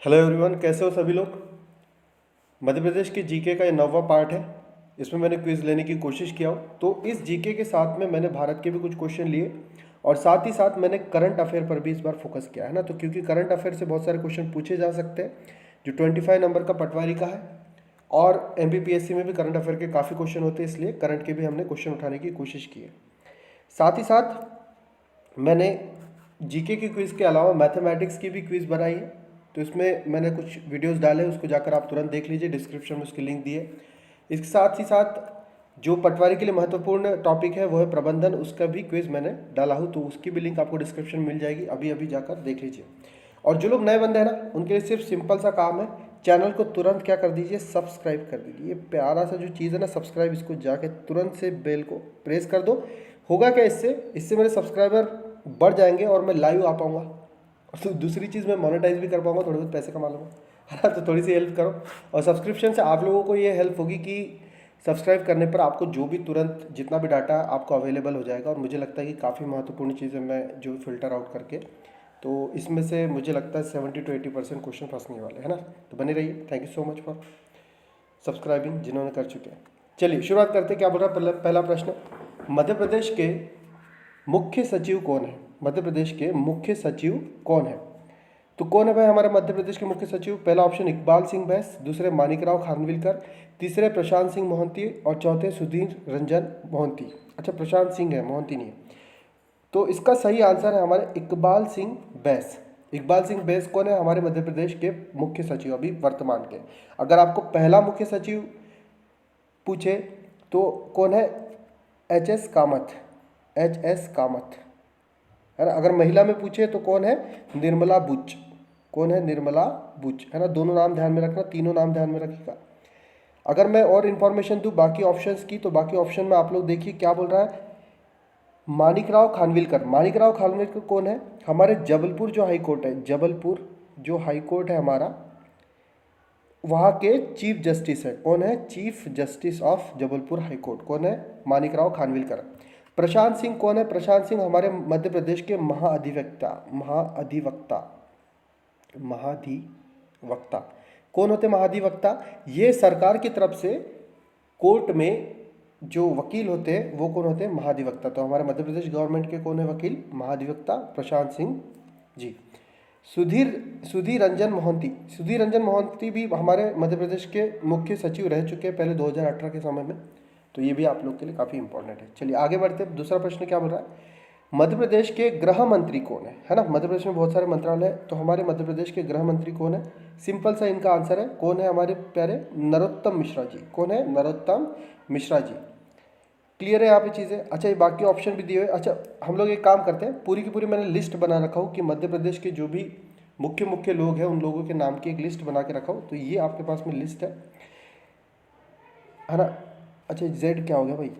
Hello everyone, कैसे हो सभी लोग। मध्य प्रदेश के जीके का ये 9वां पार्ट है। इसमें मैंने क्विज लेने की कोशिश किया हूँ। तो इस जीके के साथ में मैंने भारत के भी कुछ क्वेश्चन लिए और साथ ही साथ मैंने करंट अफेयर पर भी इस बार फोकस किया है ना। तो क्योंकि करंट अफेयर से बहुत सारे क्वेश्चन पूछे जा सकते हैं, जो 25 नंबर का पटवारी का है और एमपीपीएससी में भी करंट अफेयर के काफ़ी क्वेश्चन होते हैं, इसलिए करंट के भी हमने क्वेश्चन उठाने की कोशिश की है। साथ ही साथ मैंने जीके की क्विज़ के अलावा मैथमेटिक्स की भी क्विज़ बनाई है। तो इसमें मैंने कुछ वीडियोस डाले, उसको जाकर आप तुरंत देख लीजिए, डिस्क्रिप्शन में उसकी लिंक दी है। इसके साथ ही साथ जो पटवारी के लिए महत्वपूर्ण टॉपिक है वो है प्रबंधन, उसका भी क्विज़ मैंने डाला हूँ, तो उसकी भी लिंक आपको डिस्क्रिप्शन में मिल जाएगी, अभी अभी जाकर देख लीजिए। और जो लोग नए बंदे हैं ना, उनके लिए सिर्फ सिंपल सा काम है, चैनल को तुरंत क्या कर दीजिए, सब्सक्राइब कर दीजिए। ये प्यारा सा जो चीज़ है ना सब्सक्राइब, इसको जाके तुरंत से बेल को प्रेस कर दो। होगा क्या इससे मेरे सब्सक्राइबर बढ़ जाएंगे और मैं लाइव आ पाऊँगा। और तो दूसरी चीज़, मैं मोनेटाइज भी कर पाऊँगा, थोड़े बहुत पैसे कमा लूँगा, है ना। तो थोड़ी सी हेल्प करो। और सब्सक्रिप्शन से आप लोगों को ये हेल्प होगी कि सब्सक्राइब करने पर आपको जो भी तुरंत जितना भी डाटा आपको अवेलेबल हो जाएगा। और मुझे लगता है कि काफ़ी महत्वपूर्ण चीज़ है, मैं जो फिल्टर आउट करके, तो इसमें से मुझे लगता है 70 to 80% क्वेश्चन फंसने वाले हैं ना। तो बने रहिए। Thank you so much for subscribing जिन्होंने कर चुके हैं। चलिए शुरुआत करते हैं। क्या बोल रहा है पहला प्रश्न, मध्य प्रदेश के मुख्य सचिव कौन है। मध्य प्रदेश के मुख्य सचिव कौन है। तो कौन है भाई हमारे मध्य प्रदेश के मुख्य सचिव। पहला ऑप्शन इकबाल सिंह बैस, दूसरे मानिकराव खानविलकर, तीसरे प्रशांत सिंह मोहंती और चौथे सुधीर रंजन मोहंती। अच्छा, प्रशांत सिंह है, मोहंती नहीं है। तो इसका सही आंसर है हमारे इकबाल सिंह बैस। इकबाल सिंह बैस कौन है, हमारे मध्य प्रदेश के मुख्य सचिव अभी वर्तमान के। अगर आपको पहला मुख्य सचिव पूछे तो कौन है, H S Kamat, H S Kamat, है ना। अगर महिला में पूछे तो कौन है, निर्मला बुच। कौन है, निर्मला बुच, है ना। दोनों नाम ध्यान में रखना, तीनों नाम ध्यान में रखिएगा। अगर मैं और इन्फॉर्मेशन दूं बाकी ऑप्शंस की, तो बाकी ऑप्शन में आप लोग देखिए क्या बोल रहा है, मानिकराव खानविलकर। मानिकराव खानविलकर कौन है, हमारे जबलपुर जो हाई कोर्ट है, जबलपुर जो हाई कोर्ट है हमारा, वहाँ के चीफ जस्टिस है। कौन है, chief justice of Jabalpur high court, कौन है, मानिकराव खानविलकर। प्रशांत सिंह कौन है, प्रशांत सिंह हमारे मध्य प्रदेश के महाअधिवक्ता, महाअधिवक्ता, महाधिवक्ता। कौन होते महाधिवक्ता, ये सरकार की तरफ से कोर्ट में जो वकील होते हैं वो कौन होते हैं, महाधिवक्ता। तो हमारे मध्य प्रदेश गवर्नमेंट के कौन है वकील, महाधिवक्ता प्रशांत सिंह जी। सुधीर सुधीर रंजन मोहंती, सुधीर रंजन मोहंती भी हमारे मध्य प्रदेश के मुख्य सचिव रह चुके हैं पहले 2018 के समय में। तो ये भी आप लोग के लिए काफ़ी इंपॉर्टेंट है। चलिए आगे बढ़ते हैं। दूसरा प्रश्न क्या बोल रहा है, मध्य प्रदेश के गृह मंत्री कौन है ना। मध्य प्रदेश में बहुत सारे मंत्रालय है, तो हमारे मध्य प्रदेश के गृह मंत्री कौन है। सिंपल सा इनका आंसर है, कौन है, हमारे प्यारे नरोत्तम मिश्रा जी। कौन है, नरोत्तम मिश्रा जी। क्लियर है यहाँ पे चीज़ें। अच्छा, ये बाकी ऑप्शन भी दिए हुए। अच्छा, हम लोग एक काम करते हैं, पूरी की पूरी मैंने लिस्ट बना रखा हूँ कि मध्य प्रदेश के जो भी मुख्य मुख्य लोग हैं उन लोगों के नाम की एक लिस्ट बना के रखा हूँ। तो ये आपके पास में लिस्ट है ना। अच्छा, जेड क्या हो गया भाई,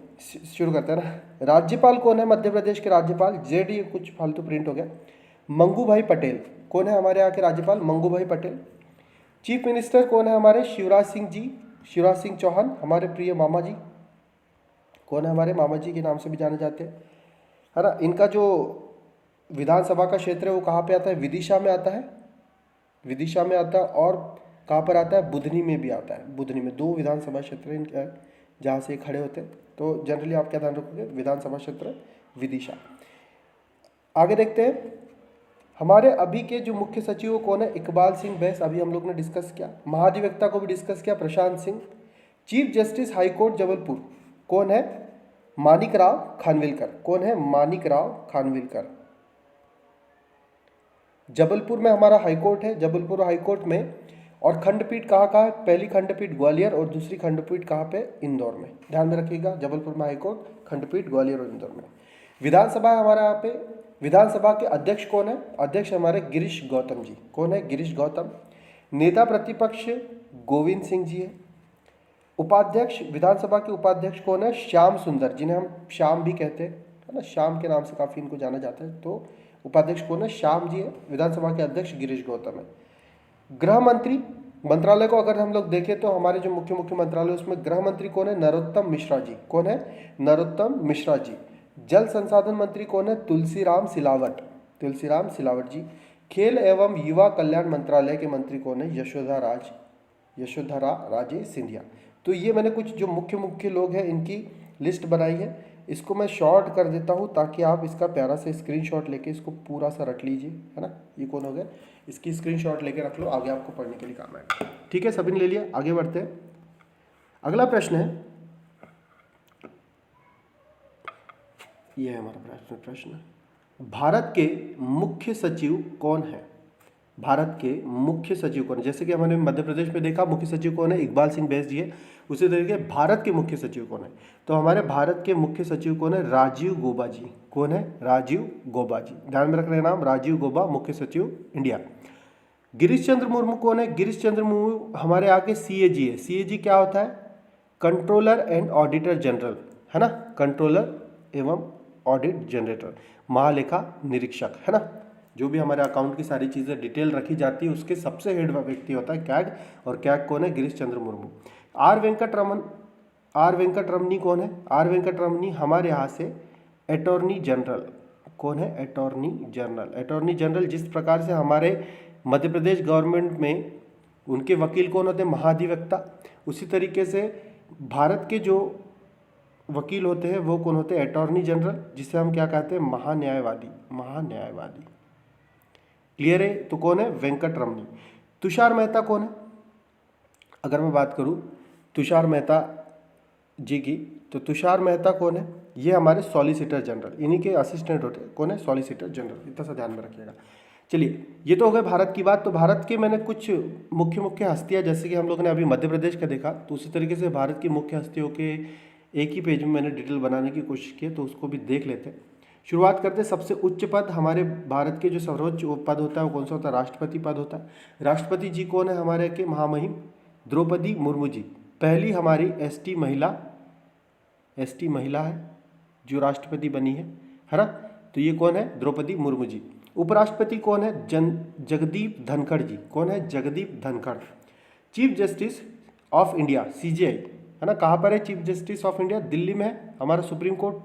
शुरू करते हैं ना। राज्यपाल कौन है मध्य प्रदेश के राज्यपाल, जेड ये कुछ फालतू प्रिंट हो गया। मंगू भाई पटेल। कौन है हमारे यहाँ के राज्यपाल, मंगू भाई पटेल। चीफ मिनिस्टर कौन है हमारे, शिवराज सिंह जी, शिवराज सिंह चौहान, हमारे प्रिय मामा जी। कौन है, हमारे मामा जी के नाम से भी जाने जाते हैं, है ना। इनका जो विधानसभा का क्षेत्र है वो कहाँ पे आता है, विदिशा में आता है, विदिशा में आता है। और कहाँ पर आता है, बुधनी में भी आता है। बुधनी में 2 विधानसभा क्षेत्र हैं इनके जहाँ से खड़े होते हैं। तो जनरली आप क्या ध्यान रखोगे, विधानसभा क्षेत्र विदिशा। आगे देखते हैं, हमारे अभी के जो मुख्य सचिव कौन है, इकबाल सिंह बैस, अभी हम लोग ने डिस्कस किया। महाधिवक्ता को भी डिस्कस किया, Prashant Singh. Chief justice high court Jabalpur कौन है, मानिकराव खानविलकर। कौन है, मानिकराव खानविलकर। जबलपुर में हमारा हाई कोर्ट है, जबलपुर हाई कोर्ट में। और खंडपीठ कहाँ कहाँ है, पहली खंडपीठ ग्वालियर और दूसरी खंडपीठ कहाँ पे, इंदौर में। ध्यान में रखिएगा, जबलपुर में हाई कोर्ट, खंडपीठ ग्वालियर और इंदौर में। विधानसभा है हमारे यहाँ पे, विधानसभा के अध्यक्ष कौन है, अध्यक्ष हमारे गिरीश गौतम जी। कौन है, गिरीश गौतम। नेता प्रतिपक्ष गोविंद सिंह जी है। उपाध्यक्ष, विधानसभा के उपाध्यक्ष कौन है, श्याम सुंदर, जिन्हें हम श्याम भी कहते हैं, है ना। श्याम के नाम से काफ़ी इनको जाना जाता है। तो उपाध्यक्ष कौन है, श्याम जी है। विधानसभा के अध्यक्ष गिरीश गौतम है। गृह मंत्री, मंत्रालय को अगर हम लोग देखें तो हमारे जो मुख्य मुख्य मंत्रालय उसमें गृह मंत्री कौन है, नरोत्तम मिश्रा जी। कौन है, नरोत्तम मिश्रा जी। जल संसाधन मंत्री कौन है, तुलसीराम सिलावट, तुलसीराम सिलावट जी। खेल एवं युवा कल्याण मंत्रालय के मंत्री कौन है? यशोधरा राजे सिंधिया। तो ये मैंने कुछ जो मुख्य मुख्य लोग हैं इनकी लिस्ट बनाई है। इसको मैं शॉर्ट कर देता हूँ ताकि आप इसका प्यारा से स्क्रीनशॉट लेके इसको पूरा सा रख लीजिए, है ना। ये कौन हो गया, इसकी स्क्रीनशॉट लेके रख लो, आगे आपको पढ़ने के लिए काम आएगा। ठीक है, सभी ने ले लिया, आगे बढ़ते हैं। अगला प्रश्न है, ये है हमारा प्रश्न, भारत के मुख्य सचिव कौन है? भारत के मुख्य सचिव कौन है? जैसे कि हमने मध्य प्रदेश में देखा मुख्य सचिव कौन है, इकबाल सिंह बैस जी है। उसी तरीके भारत के मुख्य सचिव कौन है? तो हमारे भारत के मुख्य सचिव कौन है? राजीव गौबा जी। कौन है? राजीव गौबा जी। ध्यान में रखना नाम, राजीव गौबा, मुख्य सचिव इंडिया। गिरीश चंद्र मुर्मू कौन है? गिरीश चंद्र मुर्मू हमारे आगे CAG है। CAG क्या होता है? कंट्रोलर एंड ऑडिटर जनरल, है ना। कंट्रोलर एवं ऑडिट जनरेटर, महालेखा निरीक्षक, है ना। जो भी हमारे अकाउंट की सारी चीज़ें डिटेल रखी जाती है उसके सबसे हेड व्यक्ति होता है कैग, और कैग कौन है? गिरीश चंद्र मुर्मू। आर वेंकटरमनी कौन है? आर वेंकटरमनी हमारे यहाँ से अटॉर्नी जनरल। कौन है? Attorney general. अटॉर्नी जनरल जिस प्रकार से हमारे मध्य प्रदेश गवर्नमेंट में उनके वकील कौन होते हैं? महाधिवक्ता। उसी तरीके से भारत के जो वकील होते हैं वो कौन होते हैं? अटॉर्नी जनरल, जिसे हम क्या कहते हैं? महान्यायवादी। महान्यायवादी, क्लियर है। तो कौन है? वेंकटरमनी। तुषार मेहता कौन है? अगर मैं बात करूं तुषार मेहता जी की, तो तुषार मेहता कौन है? ये हमारे सॉलिसिटर जनरल, इन्हीं के असिस्टेंट होते हैं। कौन है? Solicitor general. इतना सा ध्यान में रखिएगा। चलिए, ये तो हो गए भारत की बात। तो भारत के मैंने कुछ मुख्य मुख्य हस्तियां, जैसे कि हम लोगों ने अभी मध्य प्रदेश का देखा, तो उसी तरीके से भारत की मुख्य हस्तियों के एक ही पेज में मैंने डिटेल बनाने की कोशिश की है, तो उसको भी देख लेते हैं। शुरुआत करते हैं। सबसे उच्च पद हमारे भारत के जो सर्वोच्च पद होता है वो कौन सा होता है? राष्ट्रपति पद होता है। राष्ट्रपति जी कौन है हमारे के? महामहिम द्रौपदी मुर्मू जी। पहली हमारी एसटी महिला है जो राष्ट्रपति बनी है ना। तो ये कौन है? द्रौपदी मुर्मू जी। उपराष्ट्रपति कौन है? जगदीप धनखड़ जी। कौन है? Jagdeep Dhankhar. Chief justice of India CJI, है ना। कहाँ पर है chief justice of India? Delhi में है हमारा सुप्रीम कोर्ट।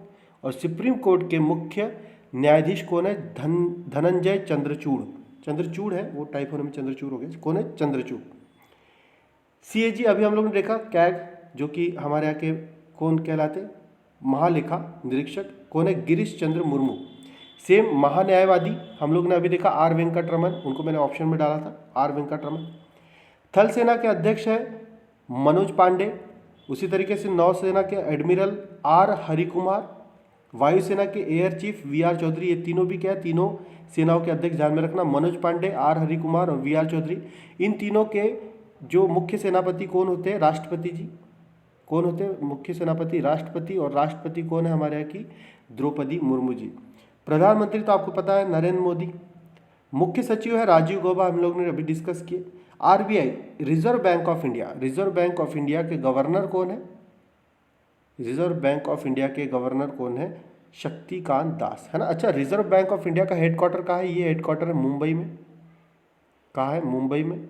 और सुप्रीम कोर्ट के मुख्य न्यायाधीश कौन है? धनंजय चंद्रचूड़ है, वो टाइप होने में चंद्रचूड़ हो गया। कौन है? चंद्रचूड़। CAG अभी हम लोग ने देखा, कैग, जो कि हमारे यहाँ के कौन कहलाते? महालेखा निरीक्षक। कौन है? गिरीश चंद्र मुर्मू। सेम महान्यायवादी हम लोग ने अभी देखा R वेंकटरमन, उनको मैंने ऑप्शन में डाला था, R वेंकटरमन। थल सेना के अध्यक्ष है मनोज पांडे। उसी तरीके से नौसेना के एडमिरल R हरिकुमार। वायुसेना के एयर चीफ VR चौधरी। ये तीनों भी क्या है? तीनों सेनाओं के अध्यक्ष। ध्यान में रखना, मनोज पांडे, R हरिकुमार और VR चौधरी। इन तीनों के जो मुख्य सेनापति कौन होते हैं? राष्ट्रपति जी। कौन होते हैं मुख्य सेनापति? राष्ट्रपति। और राष्ट्रपति कौन है हमारे यहाँ की? द्रौपदी मुर्मू जी। प्रधानमंत्री तो आपको पता है नरेंद्र मोदी। मुख्य सचिव है राजीव गौबा, हम लोग ने अभी डिस्कस किए। RBI reserve bank of India. Reserve bank of India के गवर्नर कौन है? रिजर्व बैंक ऑफ इंडिया के गवर्नर कौन है? शक्तिकांत दास, है ना। अच्छा, रिजर्व बैंक ऑफ इंडिया का हेडक्वार्टर कहाँ है? ये हेडक्वार्टर है मुंबई में। कहाँ है? मुंबई में।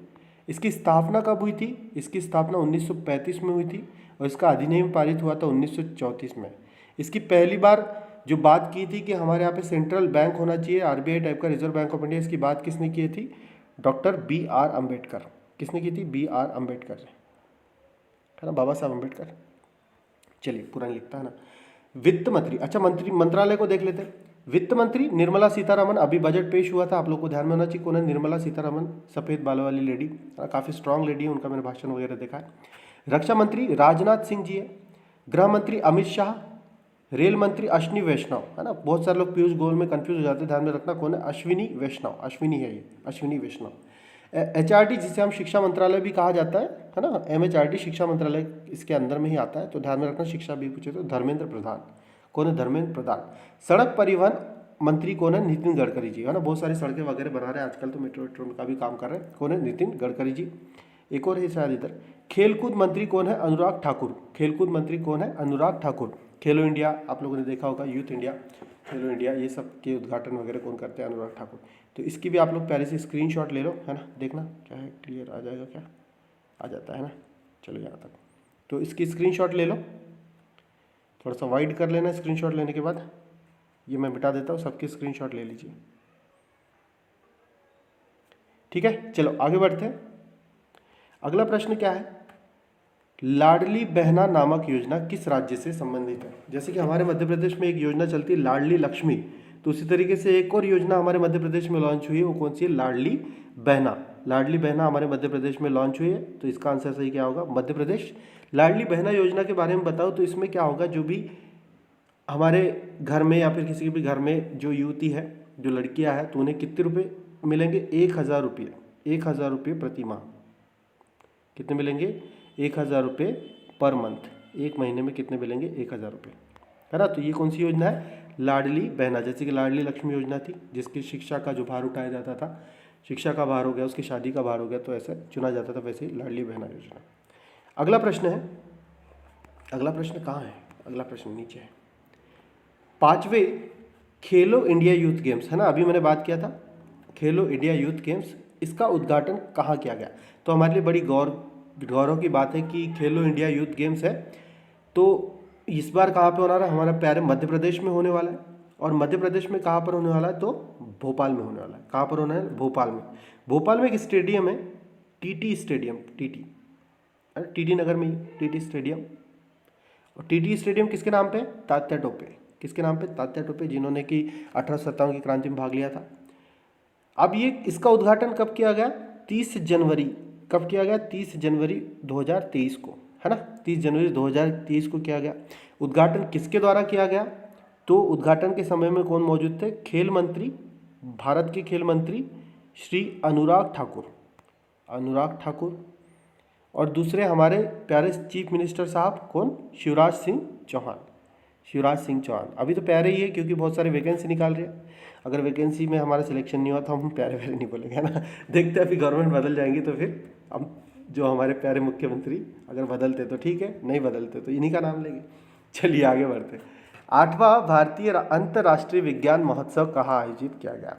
इसकी स्थापना कब हुई थी? इसकी स्थापना 1935 में हुई थी और इसका अधिनियम पारित हुआ था 1934 में। इसकी पहली बार जो बात की थी कि हमारे यहाँ पे सेंट्रल बैंक होना चाहिए RBI टाइप का, रिजर्व बैंक ऑफ इंडिया, इसकी बात किसने की थी? Doctor BR Ambedkar. किसने की थी? BR अम्बेडकर, है ना, बाबा साहब अम्बेडकर। चलिए, पूरा लिखता है ना। वित्त मंत्री, अच्छा मंत्रालय को देख लेते हैं। वित्त मंत्री निर्मला सीतारमन। अभी बजट पेश हुआ था, आप लोग को ध्यान में होना चाहिए। कौन है? निर्मला सीतारमन, सफ़ेद बालों वाली लेडी, काफ़ी स्ट्रांग लेडी है, उनका मैंने भाषण वगैरह देखा है। रक्षा मंत्री राजनाथ सिंह जी है। गृह मंत्री अमित शाह। रेल मंत्री अश्विनी वैष्णव, है ना। बहुत सारे लोग पीयूष गोयल में कंफ्यूज हो जाते हैं, ध्यान में रखना। कौन है? अश्विनी वैष्णव। अश्विनी है ये, अश्विनी वैष्णव। HRD जिसे हम शिक्षा मंत्रालय भी कहा जाता है ना, MHRD शिक्षा मंत्रालय इसके अंदर में ही आता है, तो ध्यान में रखना। शिक्षा भी पूछे तो धर्मेंद्र प्रधान। कौन है? धर्मेंद्र प्रधान। सड़क परिवहन मंत्री कौन है? नितिन गडकरी जी, है ना। बहुत सारी सड़कें वगैरह बना रहे हैं आजकल, तो मेट्रो का भी काम कर रहे हैं। कौन है? नितिन गडकरी जी। एक और है शायद इधर। खेलकूद मंत्री कौन है? अनुराग ठाकुर। खेलकूद मंत्री कौन है? अनुराग ठाकुर। खेलो इंडिया आप लोगों ने देखा होगा, यूथ इंडिया, खेलो इंडिया, ये सब के उद्घाटन वगैरह कौन करते हैं? अनुराग ठाकुर। तो इसकी भी आप लोग प्यारे से स्क्रीनशॉट ले लो, है ना। देखना क्या है, क्लियर आ जाएगा क्या? आ जाता है ना। चलो यहाँ तक, तो इसकी स्क्रीनशॉट ले लो, थोड़ा सा वाइड कर लेना। स्क्रीनशॉट लेने के बाद ये मैं मिटा देता हूँ, सबकी स्क्रीनशॉट ले लीजिए। ठीक है, चलो आगे बढ़ते हैं। अगला प्रश्न क्या है, लाडली बहना नामक योजना किस राज्य से संबंधित है? जैसे कि हमारे मध्य प्रदेश में एक योजना चलती है लाडली लक्ष्मी, तो उसी तरीके से एक और योजना हमारे मध्य प्रदेश में लॉन्च हुई है, वो कौन सी है? लाडली बहना। लाडली बहना हमारे मध्य प्रदेश में लॉन्च हुई है, तो इसका आंसर सही क्या होगा? मध्य प्रदेश। लाडली बहना योजना के बारे में बताओ तो इसमें क्या होगा, जो भी हमारे घर में या फिर किसी के भी घर में जो युवती है, जो लड़कियां हैं, तो उन्हें कितने रुपए मिलेंगे? 1,000 रुपये। 1,000 रुपये प्रति माह। कितने मिलेंगे? 1,000 रुपये पर मंथ। एक महीने में कितने मिलेंगे? 1,000 रुपये, है ना। तो ये कौन सी योजना है? लाडली बहना। जैसे कि लाडली लक्ष्मी योजना थी, जिसकी शिक्षा का जो भार उठाया जाता था, शिक्षा का भार हो गया, उसकी शादी का भार हो गया, तो ऐसे चुना जाता था, वैसे ही लाडली बहना योजना। अगला प्रश्न है, अगला प्रश्न कहाँ है? अगला प्रश्न नीचे है। 5वें खेलो इंडिया यूथ गेम्स, है ना, अभी मैंने बात किया था खेलो इंडिया यूथ गेम्स, इसका उद्घाटन कहाँ किया गया? तो हमारे लिए बड़ी गौरव की बात है कि खेलो इंडिया यूथ गेम्स है, तो इस बार कहाँ पे होना है? हमारे प्यारे मध्य प्रदेश में होने वाला है। और मध्य प्रदेश में कहाँ पर होने वाला है? तो भोपाल में होने वाला है। कहाँ पर होना है? भोपाल में। भोपाल में एक स्टेडियम है, टीटी स्टेडियम, टीटी नगर में ही टीटी स्टेडियम। और टीटी स्टेडियम किसके नाम पे? तात्या टोपे। किसके नाम पे? तात्या टोपे, जिन्होंने कि 1857 की क्रांति में भाग लिया था। अब ये इसका उद्घाटन कब किया गया? 30 जनवरी। कब किया गया? 30 जनवरी 2023 को, है ना। 30 जनवरी 2023 को किया गया। उद्घाटन किसके द्वारा किया गया? तो उद्घाटन के समय में कौन मौजूद थे? खेल मंत्री, भारत के खेल मंत्री श्री अनुराग ठाकुर। अनुराग ठाकुर। और दूसरे हमारे प्यारे चीफ मिनिस्टर साहब कौन? शिवराज सिंह चौहान। शिवराज सिंह चौहान। अभी तो प्यारे ही है क्योंकि बहुत सारे वैकेंसी निकाल रहे हैं। अगर वैकेंसी में हमारा सिलेक्शन नहीं हुआ तो हम प्यारे प्यारे नहीं बोलेंगे, है ना। देखते हैं, अभी गवर्नमेंट बदल जाएंगी तो फिर हम जो हमारे प्यारे मुख्यमंत्री अगर बदलते तो ठीक है, नहीं बदलते तो इन्हीं का नाम लेंगे। चलिए आगे बढ़ते। 8वां भारतीय अंतर्राष्ट्रीय विज्ञान महोत्सव कहाँ आयोजित किया गया?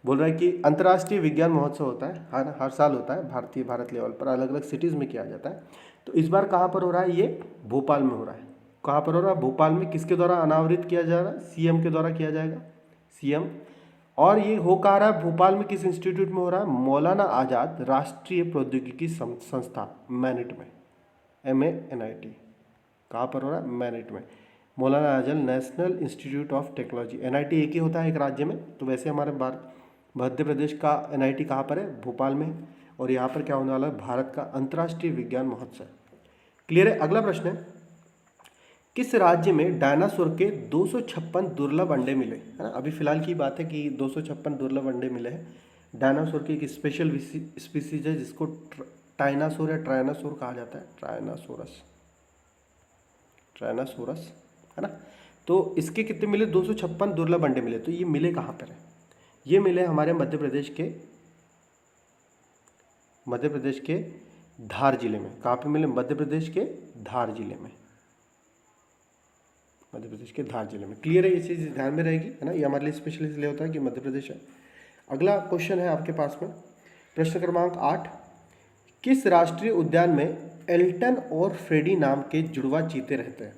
बोल रहा है कि अंतर्राष्ट्रीय विज्ञान महोत्सव होता है, हर साल होता है, भारत लेवल पर अलग अलग सिटीज़ में किया जाता है। तो इस बार कहाँ पर हो रहा है? ये भोपाल में हो रहा है। कहाँ पर हो रहा है? भोपाल में। किसके द्वारा अनावरित किया जा रहा है? सीएम के द्वारा किया जाएगा, सीएम। और ये हो कहाँ रहा है? भोपाल में। किस इंस्टीट्यूट में हो रहा है? मौलाना आज़ाद राष्ट्रीय प्रौद्योगिकी संस्था, मैनिट में, MANIT। कहाँ पर हो रहा है? मैनिट में, Maulana Azad national institute of technology. NIT एक ही होता है एक राज्य में, तो वैसे हमारे मध्य प्रदेश का NIT कहाँ पर है? भोपाल में। और यहाँ पर क्या होने वाला है? भारत का अंतर्राष्ट्रीय विज्ञान महोत्सव। क्लियर है? अगला प्रश्न है, किस राज्य में डायनासोर के 256 दुर्लभ अंडे मिले? है ना, अभी फिलहाल की बात है कि 256 दुर्लभ अंडे मिले हैं। डायनासोर की एक स्पेशल स्पीसीज है जिसको टाइनासोर या ट्रायनासोर कहा जाता है, ट्रायनासोरस, है ना। तो इसके कितने मिले? 256 दुर्लभ अंडे मिले। तो ये मिले कहाँ पर है? ये मिले हमारे मध्य प्रदेश के धार जिले में। कहाँ पे मिले? मध्य प्रदेश के धार जिले में, मध्य प्रदेश के धार जिले में। क्लियर है? ये चीज़ ध्यान में रहेगी, है ना। ये हमारे लिए स्पेशली इसलिए होता है कि मध्य प्रदेश है। अगला क्वेश्चन है आपके पास में, प्रश्न क्रमांक 8। किस राष्ट्रीय उद्यान में एल्टन और फ्रेडी नाम के जुड़वा चीते रहते हैं?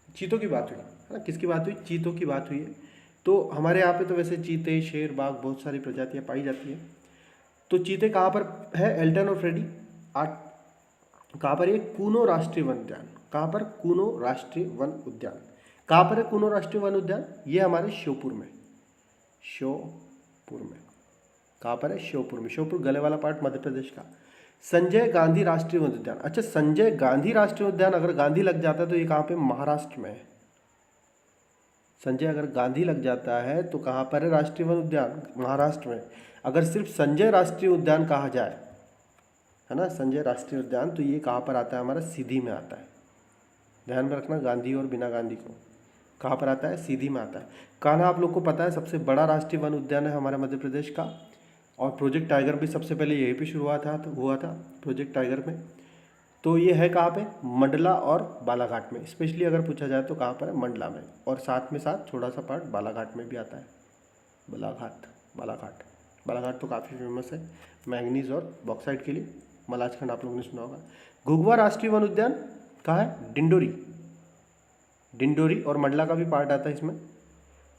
चीतों की बात हुई, है ना। किसकी बात हुई? चीतों की बात हुई है। तो हमारे यहाँ पे तो वैसे चीते, शेर, बाघ, बहुत सारी प्रजातियाँ पाई जाती है। तो चीते कहाँ पर है? एल्टन और फ्रेडी। 8 कहाँ पर? ये कूनो राष्ट्रीय वन उद्यान। कहाँ पर? कूनो राष्ट्रीय वन उद्यान। कहाँ पर है कूनो राष्ट्रीय वन उद्यान? ये हमारे श्योपुर में, श्योपुर में। कहाँ पर है? श्योपुर में। श्योपुर गले वाला पार्ट मध्य प्रदेश का। संजय गांधी राष्ट्रीय वन उद्यान। अच्छा, संजय गांधी राष्ट्रीय उद्यान, अगर गांधी लग जाता है तो ये कहाँ पे? महाराष्ट्र में है। संजय अगर गांधी लग जाता है तो कहाँ पर है राष्ट्रीय वन उद्यान? महाराष्ट्र में। अगर सिर्फ संजय राष्ट्रीय उद्यान कहा जाए, है ना, संजय राष्ट्रीय उद्यान, तो ये कहाँ पर आता है? हमारा सीधी में आता है। ध्यान में रखना, गांधी और बिना गांधी को। कहाँ पर आता है? सीधी में आता है। कान्हा आप लोग को पता है सबसे बड़ा राष्ट्रीय वन उद्यान है हमारे मध्य प्रदेश का। और प्रोजेक्ट टाइगर भी सबसे पहले यहीं पे शुरुआत हुआ था प्रोजेक्ट टाइगर में। तो ये है कहाँ पे? मंडला और बालाघाट में। स्पेशली अगर पूछा जाए तो कहाँ पर है? मंडला में। और साथ में थोड़ा सा पार्ट बालाघाट में भी आता है। बालाघाट तो काफ़ी फेमस है मैंगनीज और बॉक्साइट के लिए। मलाजखंड आप लोगों ने सुना होगा। घुघुआ राष्ट्रीय वन उद्यान कहाँ है? डिंडोरी और मंडला का भी पार्ट आता है इसमें,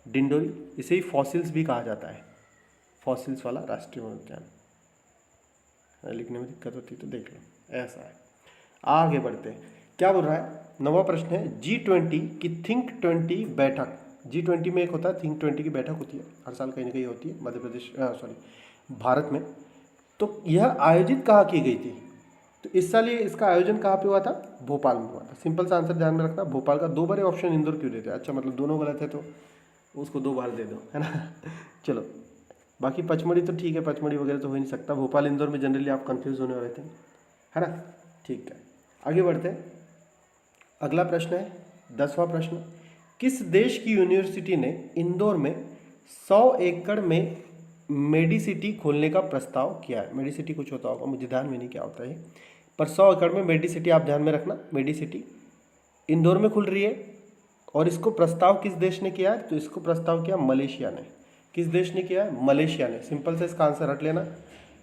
डिंडोरी। इसे ही फॉसिल्स भी कहा जाता है, फॉसिल्स वाला राष्ट्रीय वन उद्यान। लिखने में दिक्कत होती है तो देख लो, ऐसा है। आगे बढ़ते हैं, क्या बोल रहा है, नवा प्रश्न है, G20 की थिंक 20 बैठक, G20 में एक होता है थिंक 20 की बैठक होती है, हर साल कहीं ना कहीं होती है मध्य प्रदेश, सॉरी भारत में। तो यह आयोजित कहाँ की गई थी, तो इस साल ये इसका आयोजन कहाँ पे हुआ था, भोपाल में हुआ था। सिंपल सा आंसर ध्यान में रखना, भोपाल का। दो बार ऑप्शन इंदौर क्यों देते हैं, अच्छा मतलब दोनों गलत है तो उसको दो बार दे दो, है ना। चलो, बाकी पचमढ़ी तो ठीक है, पचमढ़ी वगैरह तो हो ही नहीं सकता, भोपाल इंदौर में जनरली आप कंफ्यूज होने वाले थे, है ना। ठीक है, आगे बढ़ते हैं। अगला प्रश्न है 10वां प्रश्न, किस देश की यूनिवर्सिटी ने इंदौर में 100 एकड़ में मेडिसिटी खोलने का प्रस्ताव किया है। मेडिसिटी कुछ होता होगा, मुझे ध्यान में नहीं क्या होता है, पर 100 एकड़ में मेडिसिटी आप ध्यान में रखना, मेडिसिटी इंदौर में खुल रही है। और इसको प्रस्ताव किस देश ने किया है, तो इसको प्रस्ताव किया मलेशिया ने। किस देश ने किया है, मलेशिया ने। सिंपल से इसका आंसर रट लेना,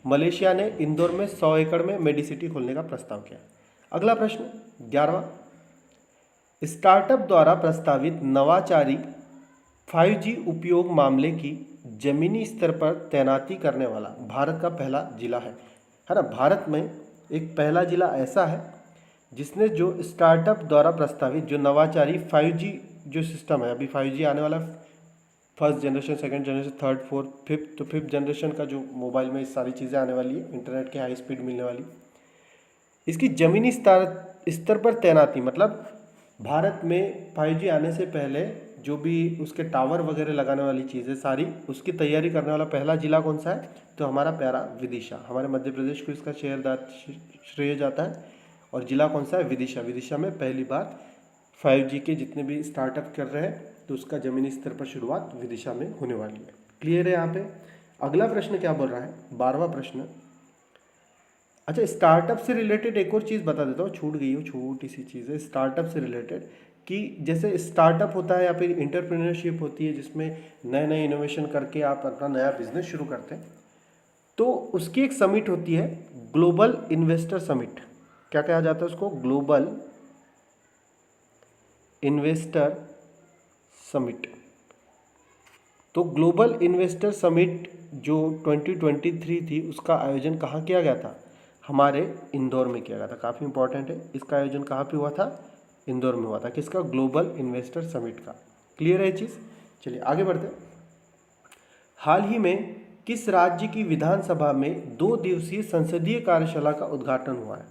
मलेशिया ने इंदौर में 100 एकड़ में मेडिसिटी खोलने का प्रस्ताव किया। अगला प्रश्न 11वां, स्टार्टअप द्वारा प्रस्तावित नवाचारी 5G उपयोग मामले की जमीनी स्तर पर तैनाती करने वाला भारत का पहला जिला है ना। भारत में एक पहला जिला ऐसा है जिसने जो स्टार्टअप द्वारा प्रस्तावित जो नवाचारी 5G जो सिस्टम है, अभी 5G आने वाला, first generation, second generation, third, fourth, fifth, तो फिफ्थ जनरेशन का जो मोबाइल में सारी चीज़ें आने वाली है, इंटरनेट की हाई स्पीड मिलने वाली, इसकी ज़मीनी स्तर पर तैनाती, मतलब भारत में 5G आने से पहले जो भी उसके टावर वगैरह लगाने वाली चीज़ें सारी, उसकी तैयारी करने वाला पहला जिला कौन सा है, तो हमारा प्यारा विदिशा, हमारे मध्य प्रदेश को इसका श्रेय जाता है। और जिला कौन सा है, विदिशा। विदिशा में पहली बार 5G के जितने भी स्टार्टअप कर रहे हैं तो उसका ज़मीनी स्तर पर शुरुआत विदिशा में होने वाली है। क्लियर है यहाँ पे। अगला प्रश्न क्या बोल रहा है, 12वां प्रश्न। अच्छा, स्टार्टअप से रिलेटेड एक और चीज़ बता देता हूँ, छूट गई हो, छोटी सी चीज़ है स्टार्टअप से रिलेटेड, कि जैसे स्टार्टअप होता है या फिर इंटरप्रेन्योरशिप होती है जिसमें नए नए इनोवेशन करके आप अपना नया बिजनेस शुरू करते हैं, तो उसकी एक समिट होती है, ग्लोबल इन्वेस्टर समिट। क्या कहा जाता है उसको, ग्लोबल इन्वेस्टर समिट। तो ग्लोबल इन्वेस्टर समिट जो 2023 थी, उसका आयोजन कहाँ किया गया था, हमारे इंदौर में किया गया था। काफ़ी इंपॉर्टेंट है, इसका आयोजन कहाँ पे हुआ था, इंदौर में हुआ था। किसका, ग्लोबल इन्वेस्टर समिट का। क्लियर है ये चीज़। चलिए आगे बढ़ते हैं। हाल ही में किस राज्य की विधानसभा में 2 दिवसीय संसदीय कार्यशाला का उद्घाटन हुआ है।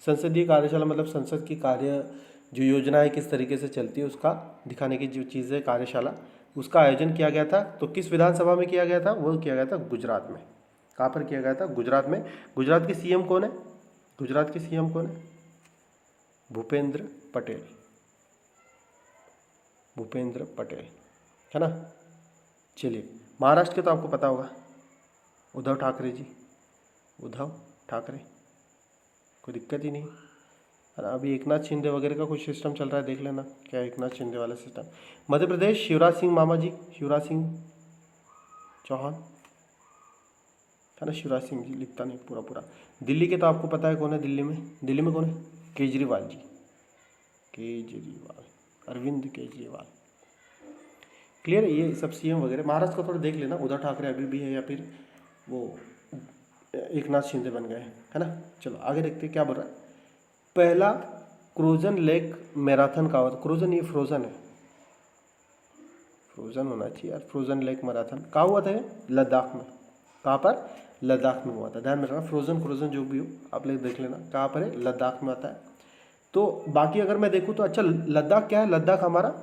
संसदीय कार्यशाला मतलब संसद की कार्य जो योजनाएं किस तरीके से चलती है उसका दिखाने की जो चीज़ है कार्यशाला, उसका आयोजन किया गया था। तो किस विधानसभा में किया गया था, वो किया गया था गुजरात में। कहाँ पर किया गया था, गुजरात में। गुजरात के सीएम कौन है, गुजरात के सीएम कौन है, भूपेंद्र पटेल। भूपेंद्र पटेल, है ना। चलिए, महाराष्ट्र के तो आपको पता होगा, उद्धव ठाकरे जी, उद्धव ठाकरे, कोई दिक्कत ही नहीं। और अभी एकनाथ शिंदे वगैरह का कुछ सिस्टम चल रहा है, देख लेना क्या एकनाथ शिंदे वाला सिस्टम। मध्य प्रदेश शिवराज सिंह मामा जी, शिवराज सिंह चौहान, है ना, शिवराज सिंह जी लिखता नहीं पूरा पूरा। दिल्ली के तो आपको पता है कौन है, दिल्ली में कौन है, केजरीवाल जी, केजरीवाल, अरविंद केजरीवाल। क्लियर है, ये सब सीएम वगैरह। महाराष्ट्र को थोड़ा देख लेना, उद्धव ठाकरे अभी भी है या फिर वो एकनाथ शिंदे बन गए, है ना। चलो आगे देखते हैं क्या बोल रहा है। पहला क्रोजन लेक मैराथन का होता, क्रोजन ये फ्रोजन है, फ्रोजन होना चाहिए यार, फ्रोजन लेक मैराथन कहाँ हुआ था ये, लद्दाख में। कहाँ पर, लद्दाख में हुआ था। ध्यान में रखना, फ्रोजन क्रोजन जो भी हो आप लोग देख लेना कहाँ पर है, लद्दाख में आता है। तो बाकी अगर मैं देखूँ तो अच्छा, लद्दाख क्या है, लद्दाख हमारा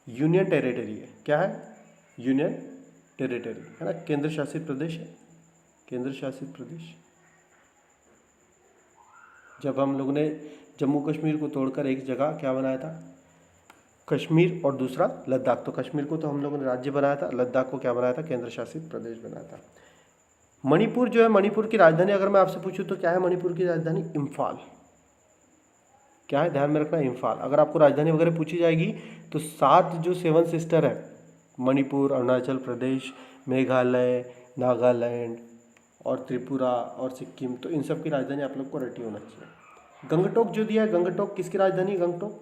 यूनियन टेरिटरी है। क्या है, यूनियन टेरिटरी, है ना, केंद्र शासित प्रदेश है, केंद्र शासित प्रदेश। जब हम लोगों ने जम्मू कश्मीर को तोड़कर एक जगह क्या बनाया था, कश्मीर, और दूसरा लद्दाख, तो कश्मीर को तो हम लोगों ने राज्य बनाया था, लद्दाख को क्या बनाया था, केंद्र शासित प्रदेश बनाया था। मणिपुर जो है, मणिपुर की राजधानी अगर मैं आपसे पूछूं तो क्या है मणिपुर की राजधानी, इम्फाल। क्या है, ध्यान में रखना, इम्फाल। अगर आपको राजधानी वगैरह पूछी जाएगी तो 7 जो 7 सिस्टर है, मणिपुर, अरुणाचल प्रदेश, मेघालय, नागालैंड और त्रिपुरा और सिक्किम, तो इन सब की राजधानी आप लोग को रटी होना चाहिए। गंगटोक जो दिया है, गंगटोक किसकी राजधानी, गंगटोक,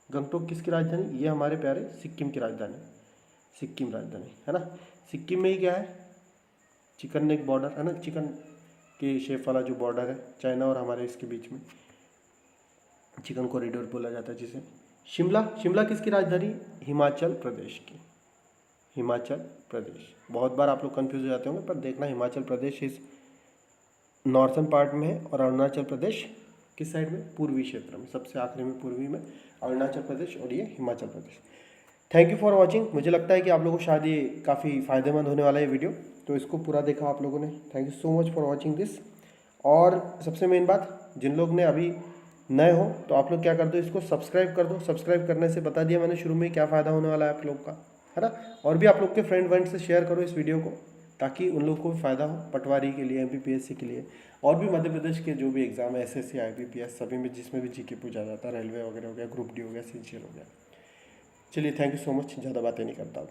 गंगटोक किसकी राजधानी, ये हमारे प्यारे सिक्किम की राजधानी, सिक्किम राजधानी, है ना। सिक्किम में ही क्या है, चिकन नेक बॉर्डर, है ना, चिकन कि शेप वाला जो बॉर्डर है चाइना और हमारे इसके बीच में, चिकन कॉरिडोर बोला जाता है जिसे। शिमला, शिमला किसकी राजधानी? हिमाचल प्रदेश की, हिमाचल प्रदेश। बहुत बार आप लोग कंफ्यूज हो जाते होंगे, पर देखना हिमाचल प्रदेश इस नॉर्थन पार्ट में है और अरुणाचल प्रदेश किस साइड में? पूर्वी क्षेत्र में, सबसे आखिरी में पूर्वी में अरुणाचल प्रदेश और ये Himachal Pradesh. Thank you for watching. मुझे लगता है कि आप लोगों को शायद ये काफ़ी फ़ायदेमंद होने वाला है वीडियो, तो इसको पूरा देखा आप लोगों ने। Thank you so much for watching this. और सबसे मेन बात, जिन लोग ने अभी नए हो तो आप लोग क्या कर दो, इसको सब्सक्राइब कर दो। सब्सक्राइब करने से बता दिया मैंने शुरू में क्या फ़ायदा होने वाला है आप लोग का, है ना। और भी आप लोग के फ्रेंड से शेयर करो इस वीडियो को, ताकि उन लोग को भी फ़ायदा हो, पटवारी के लिए, MPPSC के लिए, और भी मध्य प्रदेश के जो भी एग्ज़ाम है, SSC, IBPS, सभी में जिसमें भी GK पूछा जाता है, रेलवे वगैरह हो गया, ग्रुप D हो गया, CGL हो गया। चलिए, थैंक यू सो मच। ज़्यादा बातें नहीं करता हूँ।